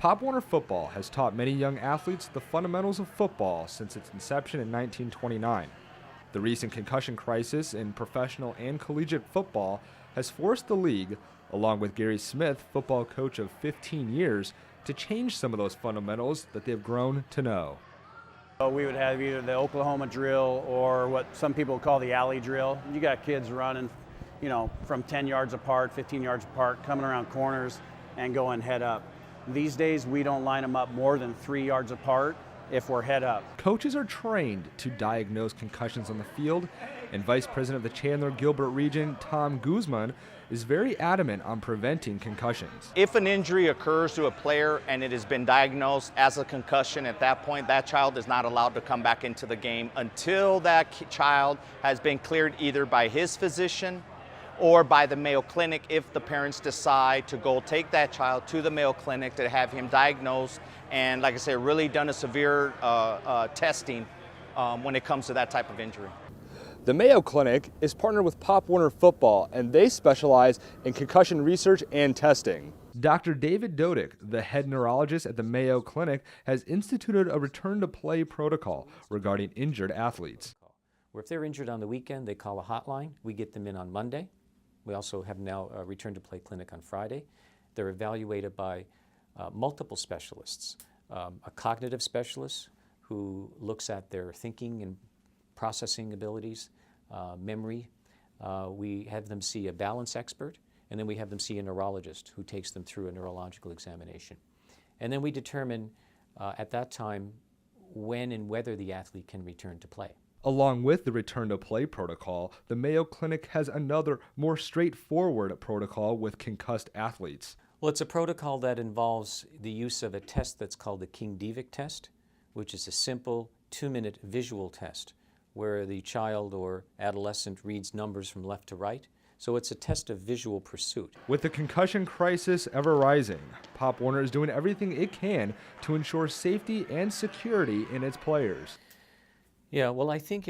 Pop Warner Football has taught many young athletes the fundamentals of football since its inception in 1929. The recent concussion crisis in professional and collegiate football has forced the league, along with Gary Smith, football coach of 15 years, to change some of those fundamentals that they've grown to know. We would have either the Oklahoma drill or what some people call the alley drill. You got kids running, from 10 yards apart, 15 yards apart, coming around corners and going head up. These days, we don't line them up more than 3 yards apart if we're head up. Coaches are trained to diagnose concussions on the field, and Vice President of the Chandler-Gilbert region, Tom Guzman, is very adamant on preventing concussions. If an injury occurs to a player and it has been diagnosed as a concussion, at that point, that child is not allowed to come back into the game until that child has been cleared either by his physician or by the Mayo Clinic if the parents decide to go take that child to the Mayo Clinic to have him diagnosed and, like I said, really done a severe testing when it comes to that type of injury. The Mayo Clinic is partnered with Pop Warner Football, and they specialize in concussion research and testing. Dr. David Dodick, the head neurologist at the Mayo Clinic, has instituted a return-to-play protocol regarding injured athletes. Where if they're injured on the weekend, they call a hotline. We get them in on Monday. We also have now a return-to-play clinic on Friday. They're evaluated by multiple specialists. A cognitive specialist who looks at their thinking and processing abilities, memory. We have them see a balance expert, and then we have them see a neurologist who takes them through a neurological examination. And then we determine at that time when and whether the athlete can return to play. Along with the return-to-play protocol, the Mayo Clinic has another, more straightforward protocol with concussed athletes. Well, it's a protocol that involves the use of a test that's called the King-Devick test, which is a simple 2-minute visual test where the child or adolescent reads numbers from left to right. So it's a test of visual pursuit. With the concussion crisis ever rising, Pop Warner is doing everything it can to ensure safety and security in its players. Yeah, well, I think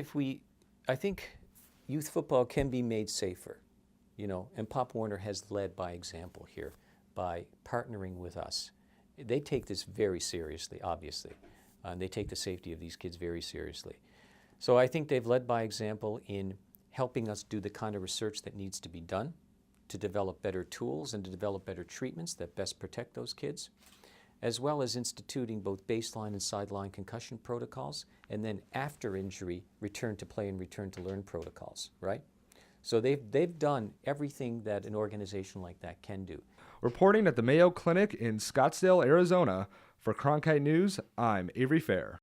youth football can be made safer, and Pop Warner has led by example here by partnering with us. They take this very seriously, obviously, and they take the safety of these kids very seriously. So I think they've led by example in helping us do the kind of research that needs to be done to develop better tools and to develop better treatments that best protect those kids, as well as instituting both baseline and sideline concussion protocols, and then after injury, return to play and return to learn protocols, right? So they've done everything that an organization like that can do. Reporting at the Mayo Clinic in Scottsdale, Arizona, for Cronkite News, I'm Avery Fair.